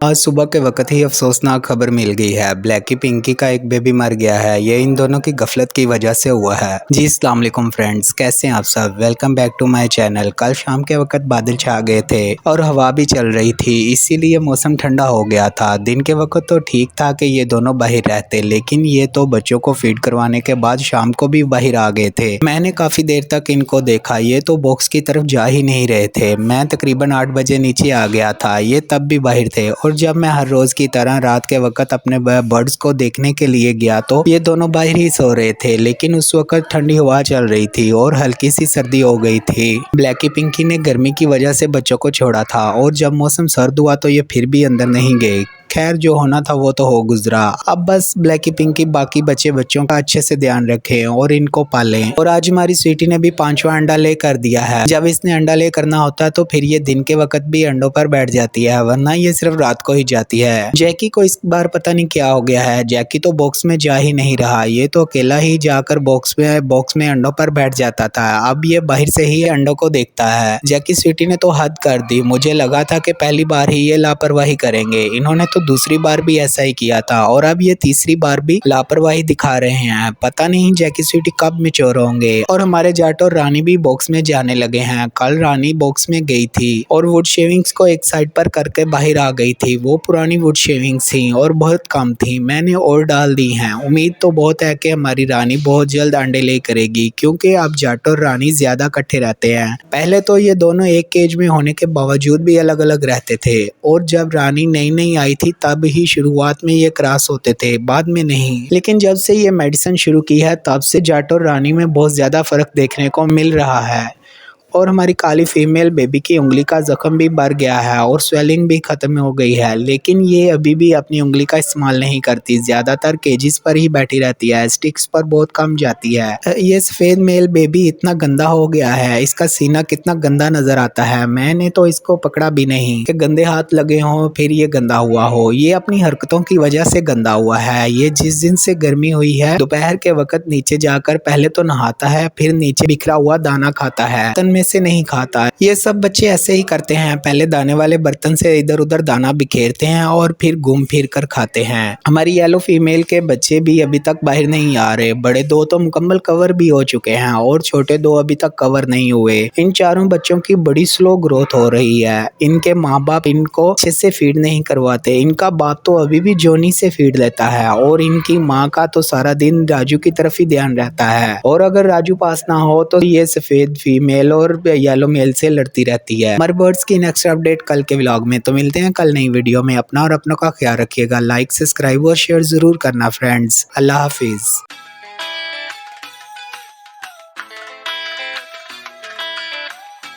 आज सुबह के वक्त ही अफसोसनाक खबर मिल गई है। ब्लैकी पिंकी का एक बेबी मर गया है। ये इन दोनों की गफलत की वजह से हुआ है। जी अस्सलाम वालेकुम फ्रेंड्स, कैसे हैं आप सब। Welcome back to my channel. कल शाम के वक्त बादल छा गए थे और हवा भी चल रही थी, इसीलिए मौसम ठंडा हो गया था। दिन के वक्त तो ठीक था कि ये दोनों बाहर रहते, लेकिन ये तो बच्चों को फीड करवाने के बाद शाम को भी बाहर आ गए थे। मैंने काफी देर तक इनको देखा, ये तो बॉक्स की तरफ जा ही नहीं रहे थे। मैं तकरीबन 8 बजे नीचे आ गया था, ये तब भी बाहर थे। और जब मैं हर रोज की तरह रात के वक्त अपने बर्ड्स को देखने के लिए गया तो ये दोनों बाहर ही सो रहे थे, लेकिन उस वक्त ठंडी हवा चल रही थी और हल्की सी सर्दी हो गई थी। ब्लैकी पिंकी ने गर्मी की वजह से बच्चों को छोड़ा था और जब मौसम सर्द हुआ तो ये फिर भी अंदर नहीं गए। खैर, जो होना था वो तो हो गुजरा। अब बस ब्लैकी पिंकी बाकी बच्चों का अच्छे से ध्यान रखें और इनको पालें। और आज हमारी स्वीटी ने भी 5वां अंडा ले कर दिया है। जब इसने अंडा ले करना होता है तो फिर ये दिन के वक्त भी अंडों पर बैठ जाती है, वरना ये सिर्फ रात को ही जाती है। जैकी को इस बार पता नहीं क्या हो गया है। जैकी तो बॉक्स में जा ही नहीं रहा, ये तो अकेला ही जाकर बॉक्स में अंडों पर बैठ जाता था। अब ये बाहर से ही अंडों को देखता है। जैकी स्वीटी ने तो हद कर दी। मुझे लगा था कि पहली बार ही ये लापरवाही करेंगे, इन्होंने तो दूसरी बार भी ऐसा ही किया था और अब ये तीसरी बार भी लापरवाही दिखा रहे हैं। पता नहीं जैकी स्वीटी कब मैच्योर होंगे। और हमारे जाट और रानी भी बॉक्स में जाने लगे हैं। कल रानी बॉक्स में गई थी और वुड शेविंग्स को एक साइड पर करके बाहर आ गई थी। वो पुरानी वुड शेविंग्स थी और बहुत कम थी, मैंने और डाल दी हैं। उम्मीद तो बहुत है कि हमारी रानी बहुत जल्द अंडे ले करेगी, क्योंकि अब जाट और रानी ज्यादा इकट्ठे रहते हैं। पहले तो ये दोनों एक केज में होने के बावजूद भी अलग अलग रहते थे और जब रानी नई नई आई थी तब ही शुरुआत में ये क्रॉस होते थे, बाद में नहीं। लेकिन जब से ये मेडिसिन शुरू की है तब से जाट और रानी में बहुत ज्यादा फर्क देखने को मिल रहा है। और हमारी काली फीमेल बेबी की उंगली का जख्म भी बढ़ गया है और स्वेलिंग भी खत्म हो गई है, लेकिन ये अभी भी अपनी उंगली का इस्तेमाल नहीं करती। ज्यादातर केजेस पर ही बैठी रहती है, स्टिक्स पर बहुत कम जाती है। ये सफेद मेल बेबी इतना गंदा हो गया है, इसका सीना कितना गंदा नजर आता है। मैंने तो इसको पकड़ा भी नहीं कि गंदे हाथ लगे हों फिर ये गंदा हुआ हो। ये अपनी हरकतों की वजह से गंदा हुआ है। ये जिस दिन से गर्मी हुई है दोपहर के वक्त नीचे जाकर पहले तो नहाता है, फिर नीचे बिखरा हुआ दाना खाता है, तन में से नहीं खाता। ये सब बच्चे ऐसे ही करते हैं, पहले दाने वाले बर्तन से इधर उधर दाना बिखेरते हैं और फिर घूम फिर कर खाते हैं। हमारी येलो फीमेल के बच्चे भी अभी तक बाहर नहीं आ रहे। बड़े 2 तो मुकम्मल कवर भी हो चुके हैं और छोटे 2 अभी तक कवर नहीं हुए। इन चारों बच्चों की बड़ी स्लो ग्रोथ हो रही है। इनके माँ बाप इनको अच्छे से फीड नहीं करवाते। इनका बाप तो अभी भी जोनी से फीड लेता है और इनकी माँ का तो सारा दिन राजू की तरफ ही ध्यान रहता है। और अगर राजू पास ना हो तो ये सफेद फीमेल और येलो मेल से लड़ती रहती है। हमारे बर्ड्स की नेक्स्ट अपडेट कल के व्लॉग में। तो मिलते हैं कल नई वीडियो में। अपना और अपनों का ख्याल रखिएगा। लाइक, सब्सक्राइब और शेयर जरूर करना फ्रेंड्स। अल्लाह हाफिज।